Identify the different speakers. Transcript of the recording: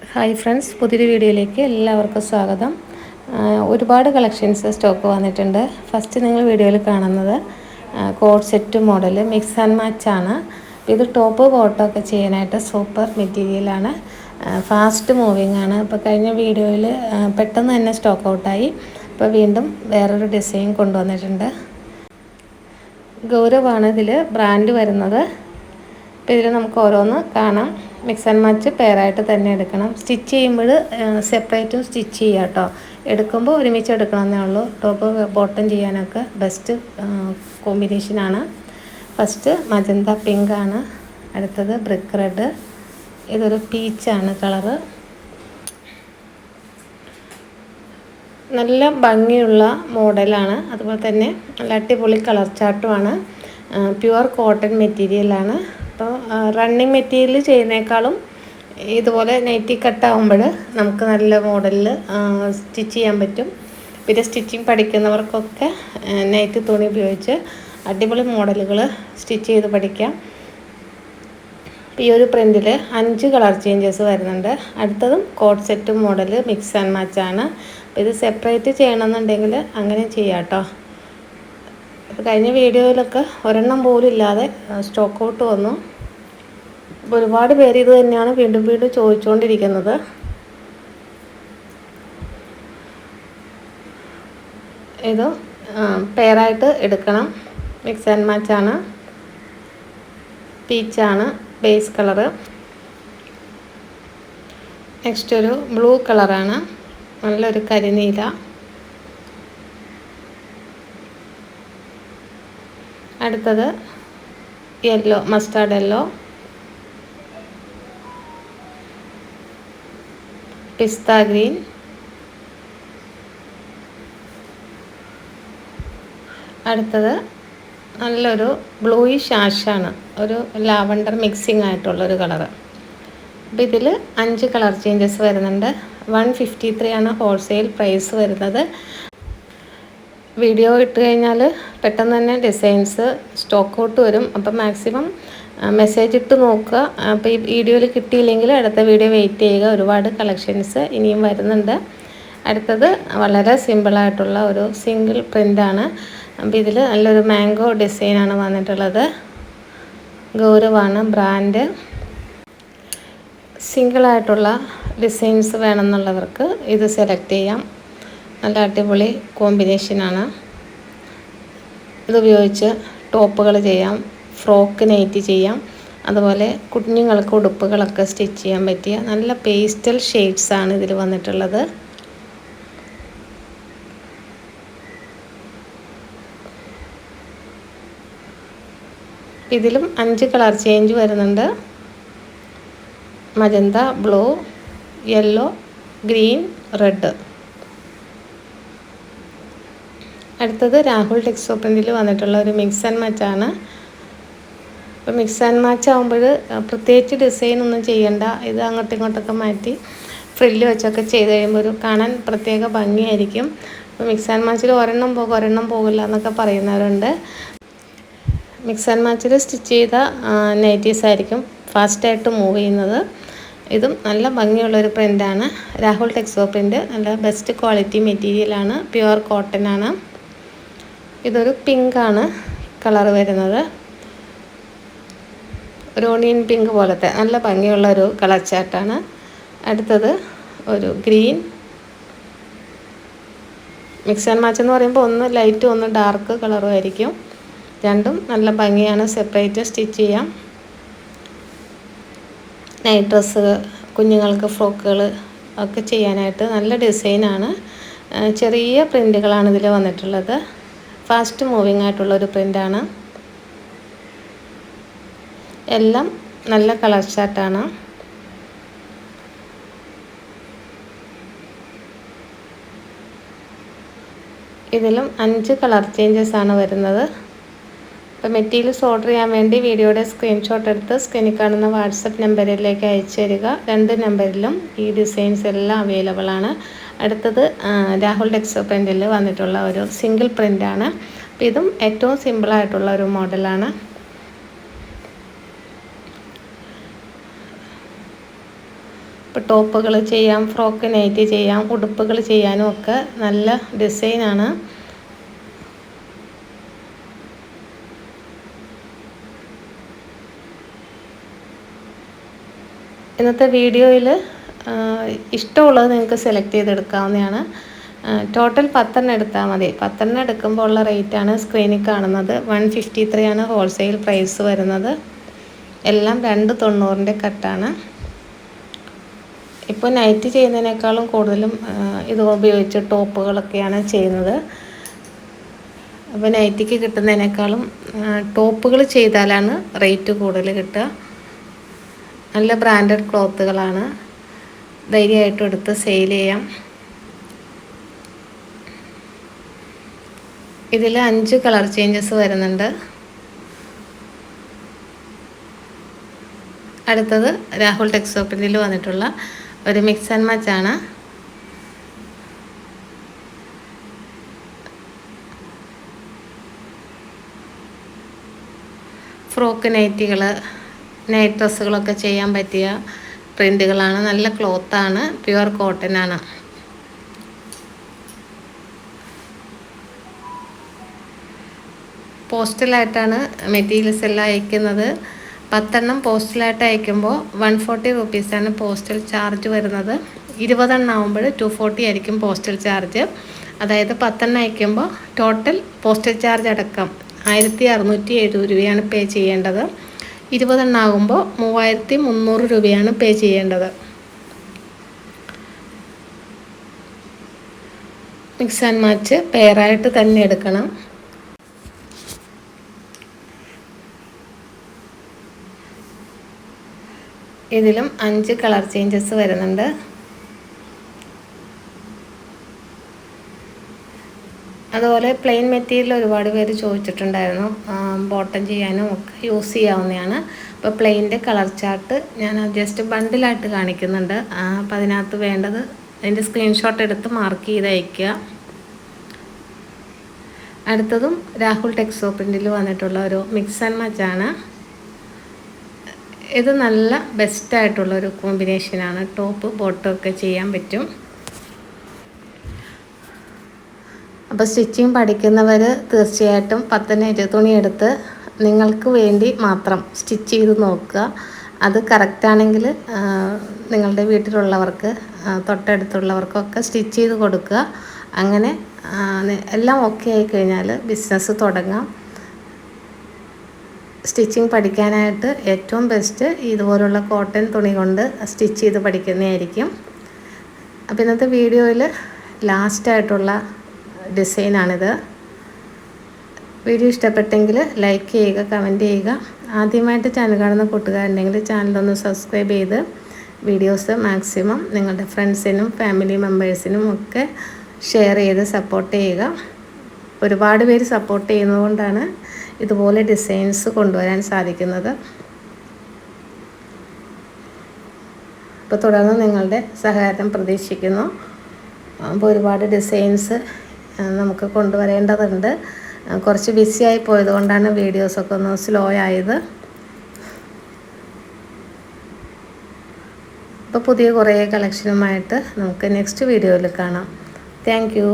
Speaker 1: Hi friends, പുതിയൊരു വീഡിയോയിലേക്ക് എല്ലാവർക്കും സ്വാഗതം. ഒരുപാട് കളക്ഷൻസ് സ്റ്റോക്ക് വന്നിട്ടുണ്ട്. ഫസ്റ്റ് നിങ്ങൾ വീഡിയോയിൽ കാണുന്നത് code set model mix and match ആണ്. ഇത് ടോപ്പ് ബോട്ടം ഒക്കെ ചെയ്യാനായിട്ട് സൂപ്പർ മെറ്റീരിയലാണ്. ഫാസ്റ്റ് മൂവിങ് ആണ്. ഇപ്പോൾ കഴിഞ്ഞ വീഡിയോയിൽ പെട്ടെന്ന് തന്നെ സ്റ്റോക്ക് ഔട്ടായി. ഇപ്പോൾ വീണ്ടും വേറൊരു ഡിസൈൻ കൊണ്ടുവന്നിട്ടുണ്ട്. ഗൗരവാണ് ഇതിൽ ബ്രാൻഡ് വരുന്നത്. അപ്പോൾ ഇതിൽ നമുക്ക് ഓരോന്ന് കാണാം. മിക്സ് ആൻഡ് മാച്ച് പെയറായിട്ട് തന്നെ എടുക്കണം. സ്റ്റിച്ച് ചെയ്യുമ്പോൾ സെപ്പറേറ്റും സ്റ്റിച്ച് ചെയ്യുക കേട്ടോ. എടുക്കുമ്പോൾ ഒരുമിച്ച് എടുക്കണമെന്നേ ഉള്ളൂ. ടോപ്പ് ബോട്ടം ചെയ്യാനൊക്കെ ബെസ്റ്റ് കോമ്പിനേഷനാണ്. ഫസ്റ്റ് മജന്ത പിങ്ക് ആണ്, അടുത്തത് ബ്രിക്ക് റെഡ്, ഇതൊരു പീച്ചാണ് കളറ്. നല്ല ഭംഗിയുള്ള മോഡലാണ്. അതുപോലെ തന്നെ നല്ല അടിപൊളി കളർ ചാർട്ടുമാണ്. പ്യുവർ കോട്ടൺ മെറ്റീരിയലാണ്. അപ്പോൾ റണ്ണിങ് മെറ്റീരിയൽ ചെയ്യുന്നേക്കാളും ഇതുപോലെ നൈറ്റി കട്ടാകുമ്പോൾ നമുക്ക് നല്ല മോഡലിൽ സ്റ്റിച്ച് ചെയ്യാൻ പറ്റും. പിന്നെ സ്റ്റിച്ചിങ് പഠിക്കുന്നവർക്കൊക്കെ നൈറ്റി തുണി ഉപയോഗിച്ച് അടിപൊളി മോഡലുകൾ സ്റ്റിച്ച് ചെയ്ത് പഠിക്കാം. ഈ ഒരു പ്രിൻറ്റിൽ 5 കളർ ചേഞ്ചസ് വരുന്നുണ്ട്. അടുത്തതും code set model mix and match ആണ്. അപ്പോൾ ഇത് സെപ്പറേറ്റ് ചെയ്യണമെന്നുണ്ടെങ്കിൽ അങ്ങനെ ചെയ്യാം കേട്ടോ. അപ്പോൾ കഴിഞ്ഞ വീഡിയോയിലൊക്കെ ഒരെണ്ണം പോലും ഇല്ലാതെ സ്റ്റോക്ക് ഔട്ട് വന്നു. അപ്പോൾ ഒരുപാട് പേര് ഇത് തന്നെയാണ് വീണ്ടും വീണ്ടും ചോദിച്ചുകൊണ്ടിരിക്കുന്നത്. ഇത് പെയറായിട്ട് എടുക്കണം. മിക്സ് ആൻഡ് മാച്ചാണ്. പീച്ചാണ് ബേസ് കളറ്. നെക്സ്റ്റ് ഒരു ബ്ലൂ കളറാണ്, നല്ലൊരു കരിനീല. അടുത്തത് യെല്ലോ, മസ്റ്റാർഡ് യെല്ലോ, പിസ്ത ഗ്രീൻ, അടുത്തത് നല്ലൊരു ബ്ലൂയിഷ് ആഷാണ്, ഒരു ലാവണ്ടർ മിക്സിംഗ് ആയിട്ടുള്ളൊരു കളറ്. അപ്പോൾ ഇതിൽ 5 കളർ ചേഞ്ചസ് വരുന്നുണ്ട്. 153 ആണ് ഹോൾസെയിൽ പ്രൈസ് വരുന്നത്. വീഡിയോ ഇട്ട് കഴിഞ്ഞാൽ പെട്ടെന്ന് തന്നെ ഡിസൈൻസ് സ്റ്റോക്ക് ഔട്ട് വരും. അപ്പം മാക്സിമം മെസ്സേജ് ഇട്ട് നോക്കുക. അപ്പോൾ ഈ വീഡിയോയിൽ കിട്ടിയില്ലെങ്കിൽ അടുത്ത വീഡിയോ വെയിറ്റ് ചെയ്യുക. ഒരുപാട് കളക്ഷൻസ് ഇനിയും വരുന്നുണ്ട്. അടുത്തത് വളരെ സിമ്പിളായിട്ടുള്ള ഒരു സിംഗിൾ പ്രിൻ്റാണ്. അപ്പോൾ ഇതിൽ നല്ലൊരു മാംഗോ ഡിസൈനാണ് വന്നിട്ടുള്ളത്. ഗൗരവാണ് ബ്രാൻഡ്. സിംഗിളായിട്ടുള്ള ഡിസൈൻസ് വേണമെന്നുള്ളവർക്ക് ഇത് സെലക്ട് ചെയ്യാം. നല്ല അടിപൊളി കോമ്പിനേഷനാണ്. ഇതുപയോഗിച്ച് ടോപ്പുകൾ ചെയ്യാം, ഫ്രോക്ക് നൈറ്റി ചെയ്യാം, അതുപോലെ കുഞ്ഞുങ്ങൾക്ക് ഉടുപ്പുകളൊക്കെ സ്റ്റിച്ച് ചെയ്യാൻ പറ്റിയ നല്ല പേസ്റ്റൽ ഷെയ്ഡ്സാണ് ഇതിൽ വന്നിട്ടുള്ളത്. ഇതിലും 5 കളർ ചേഞ്ച് വരുന്നുണ്ട്. Magenta, blue, yellow, green, red. അടുത്തത് രാഹുൽ ടെക്സോ പ്രിൻറ്റിൽ വന്നിട്ടുള്ള ഒരു മിക്സ് ആൻഡ് മാച്ചാണ്. അപ്പോൾ മിക്സ് ആൻഡ് മാച്ച് ആകുമ്പോൾ പ്രത്യേകിച്ച് ഡിസൈൻ ഒന്നും ചെയ്യണ്ട. ഇത് അങ്ങോട്ടും ഇങ്ങോട്ടൊക്കെ മാറ്റി ഫ്രില്ല് വെച്ചൊക്കെ ചെയ്ത് കഴിയുമ്പോൾ ഒരു കാണാൻ പ്രത്യേക ഭംഗിയായിരിക്കും. അപ്പോൾ മിക്സ് ആൻഡ് മാച്ചിൽ ഒരെണ്ണം പോകില്ല എന്നൊക്കെ പറയുന്നവരുണ്ട്. മിക്സ് ആൻഡ് മാച്ചിൽ സ്റ്റിച്ച് ചെയ്ത നൈറ്റീസ് ആയിരിക്കും ഫാസ്റ്റായിട്ട് മൂവ് ചെയ്യുന്നത്. ഇതും നല്ല ഭംഗിയുള്ളൊരു പ്രിൻ്റാണ്. രാഹുൽ ടെക്സോ പ്രിൻ്റ്, നല്ല ബെസ്റ്റ് ക്വാളിറ്റി മെറ്റീരിയലാണ്. പ്യുവർ കോട്ടൺ ആണ്. ഇതൊരു പിങ്കാണ് കളർ വരുന്നത്. ഒരു ഓണിയൻ പിങ്ക് പോലത്തെ നല്ല ഭംഗിയുള്ളൊരു കളർ ചാർട്ടാണ്. അടുത്തത് ഒരു ഗ്രീൻ. മിക്സ് ആൻഡ് മാച്ച് എന്ന് പറയുമ്പോൾ ഒന്ന് ലൈറ്റും ഒന്ന് ഡാർക്ക് കളറും ആയിരിക്കും. രണ്ടും നല്ല ഭംഗിയാണ്. സെപ്പറേറ്റ് സ്റ്റിച്ച് ചെയ്യാം. നൈറ്റ് ഡ്രസ്സ്, കുഞ്ഞുങ്ങൾക്ക് ഫ്രോക്കുകൾ ഒക്കെ ചെയ്യാനായിട്ട് നല്ല ഡിസൈനാണ്. ചെറിയ പ്രിൻ്റുകളാണ് ഇതിൽ വന്നിട്ടുള്ളത്. ഫാസ്റ്റ് മൂവിങ് ആയിട്ടുള്ളൊരു പ്രിൻ്റാണ്. എല്ലാം നല്ല കളർ ചാർട്ടാണ്. ഇതിലും 5 കളർ ചേഞ്ചസ് ആണ് വരുന്നത്. അപ്പോൾ മെറ്റീരിയൽസ് ഓർഡർ ചെയ്യാൻ വേണ്ടി വീഡിയോയുടെ സ്ക്രീൻഷോട്ട് എടുത്ത് സ്ക്രീനിൽ കാണുന്ന വാട്സപ്പ് നമ്പറിലേക്ക് അയച്ചു തരിക. 2 നമ്പറിലും ഈ ഡിസൈൻസ് എല്ലാം അവൈലബിൾ ആണ്. അടുത്തത് രാഹുൽ ടെക്സോ പ്രിൻറ്റിൽ വന്നിട്ടുള്ള ഒരു സിംഗിൾ പ്രിൻ്റാണ്. അപ്പോൾ ഇതും ഏറ്റവും സിമ്പിളായിട്ടുള്ള ഒരു മോഡലാണ്. ഇപ്പോൾ ടോപ്പുകൾ ചെയ്യാം, ഫ്രോക്ക് നൈറ്റി ചെയ്യാം, ഉടുപ്പുകൾ ചെയ്യാനും ഒക്കെ നല്ല ഡിസൈനാണ്. ഇന്നത്തെ വീഡിയോയിൽ ഇഷ്ടമുള്ളത് നിങ്ങൾക്ക് സെലക്ട് ചെയ്തെടുക്കാവുന്നതാണ്. ടോട്ടൽ 10 എടുത്താൽ മതി. 10 എടുക്കുമ്പോൾ ഉള്ള റേറ്റാണ് സ്ക്രീനിൽ കാണുന്നത്. 153 ആണ് ഹോൾസെയിൽ പ്രൈസ് വരുന്നത്. എല്ലാം 290 കട്ടാണ്. ഇപ്പോൾ നൈറ്റ് ചെയ്യുന്നതിനേക്കാളും കൂടുതലും ഇത് ഉപയോഗിച്ച് ടോപ്പുകളൊക്കെയാണ് ചെയ്യുന്നത്. അപ്പോൾ നൈറ്റിക്ക് കിട്ടുന്നതിനേക്കാളും ടോപ്പുകൾ ചെയ്താലാണ് റേറ്റ് കൂടുതൽ കിട്ടുക. നല്ല ബ്രാൻഡഡ് ക്ലോത്തുകളാണ്, ധൈര്യമായിട്ടും എടുത്ത് സെയിൽ ചെയ്യാം. ഇതിൽ 5 കളർ ചേഞ്ചസ് വരുന്നുണ്ട്. അടുത്തത് രാഹുൽ ടെക്സോ പ്രിന്റിൽ വന്നിട്ടുള്ള ഒരു മിക്സ് ആൻഡ് മാച്ച് ആണ്. ഫ്രോക്ക് നൈറ്റികൾ, നൈറ്റ് ഡ്രസ്സുകളൊക്കെ ചെയ്യാൻ പറ്റിയ പ്രിൻ്റുകളാണ്. നല്ല ക്ലോത്താണ്, പ്യുവർ കോട്ടൺ ആണ്. പോസ്റ്റലായിട്ടാണ് മെറ്റീരിയൽസ് എല്ലാം അയക്കുന്നത്. 10 പോസ്റ്റലായിട്ട് അയക്കുമ്പോൾ 140 റുപ്പീസാണ് പോസ്റ്റൽ ചാർജ് വരുന്നത്. 20 ആകുമ്പോൾ 240 ആയിരിക്കും പോസ്റ്റൽ ചാർജ്. അതായത് 10 അയക്കുമ്പോൾ ടോട്ടൽ പോസ്റ്റൽ ചാർജ് അടക്കം 1670 രൂപയാണ് പേ ചെയ്യേണ്ടത്. 20 ആകുമ്പോൾ 3300 രൂപയാണ് പേ ചെയ്യേണ്ടത്. മിക്സ് ആൻഡ് മാച്ച് പെയറായിട്ട് തന്നെ എടുക്കണം. ഇതിലും 5 കളർ ചേഞ്ചസ് വരുന്നുണ്ട്. അതുപോലെ പ്ലെയിൻ മെറ്റീരിയൽ ഒരുപാട് പേര് ചോദിച്ചിട്ടുണ്ടായിരുന്നു. ബോട്ടം ചെയ്യാനും ഒക്കെ യൂസ് ചെയ്യാവുന്നതാണ്. അപ്പോൾ പ്ലെയിൻ്റെ കളർ ചാർട്ട് ഞാൻ ജസ്റ്റ് ബണ്ടിലായിട്ട് കാണിക്കുന്നുണ്ട്. അപ്പോൾ അതിനകത്ത് വേണ്ടത് അതിൻ്റെ സ്ക്രീൻഷോട്ട് എടുത്ത് മാർക്ക് ചെയ്ത് അയയ്ക്കുക. അടുത്തതും രാഹുൽ ടെക്സോ പ്രിന്റിൽ വന്നിട്ടുള്ള ഒരു മിക്സ് ആൻഡ് മാച്ച് ആണ്. ഇത് നല്ല ബെസ്റ്റായിട്ടുള്ളൊരു കോമ്പിനേഷനാണ്. ടോപ്പ് ബോട്ടം ഒക്കെ ചെയ്യാൻ പറ്റും. അപ്പോൾ സ്റ്റിച്ചിങ് പഠിക്കുന്നവർ തീർച്ചയായിട്ടും 10 തുണി എടുത്ത് നിങ്ങൾക്ക് വേണ്ടി മാത്രം സ്റ്റിച്ച് ചെയ്ത് നോക്കുക. അത് കറക്റ്റാണെങ്കിൽ നിങ്ങളുടെ വീട്ടിലുള്ളവർക്ക്, തൊട്ടടുത്തുള്ളവർക്കൊക്കെ സ്റ്റിച്ച് ചെയ്ത് കൊടുക്കുക. അങ്ങനെ എല്ലാം ഓക്കെ ആയി കഴിഞ്ഞാൽ ബിസിനസ് തുടങ്ങാം. സ്റ്റിച്ചിങ് പഠിക്കാനായിട്ട് ഏറ്റവും ബെസ്റ്റ് ഇതുപോലുള്ള കോട്ടൺ തുണി കൊണ്ട് സ്റ്റിച്ച് ചെയ്ത് പഠിക്കുന്നതായിരിക്കും. അപ്പോൾ ഇന്നത്തെ വീഡിയോയിൽ ലാസ്റ്റായിട്ടുള്ള ഡിസൈനാണിത്. വീഡിയോ ഇഷ്ടപ്പെട്ടെങ്കിൽ ലൈക്ക് ചെയ്യുക, കമൻറ്റ് ചെയ്യുക. ആദ്യമായിട്ട് ചാനൽ കാണുന്ന കൂട്ടുകാരുണ്ടെങ്കിൽ ചാനലൊന്ന് സബ്സ്ക്രൈബ് ചെയ്ത് വീഡിയോസ് മാക്സിമം നിങ്ങളുടെ ഫ്രണ്ട്സിനും ഫാമിലി മെമ്പേഴ്സിനും ഒക്കെ ഷെയർ ചെയ്ത് സപ്പോർട്ട് ചെയ്യുക. ഒരുപാട് പേര് സപ്പോർട്ട് ചെയ്യുന്നതുകൊണ്ടാണ് ഇതുപോലെ ഡിസൈൻസ് കൊണ്ടുവരാൻ സാധിക്കുന്നത്. അപ്പോൾ തുടർന്ന് നിങ്ങളുടെ സഹകരണം പ്രതീക്ഷിക്കുന്നു. അപ്പോൾ ഒരുപാട് ഡിസൈൻസ് നമുക്ക് കൊണ്ടുവരേണ്ടതുണ്ട്. കുറച്ച് ബിസിയായി പോയതുകൊണ്ടാണ് വീഡിയോസൊക്കെ ഒന്ന് സ്ലോ ആയത്. അപ്പോൾ പുതിയ കുറേ കളക്ഷനുമായിട്ട് നമുക്ക് നെക്സ്റ്റ് വീഡിയോയിൽ കാണാം. Thank you.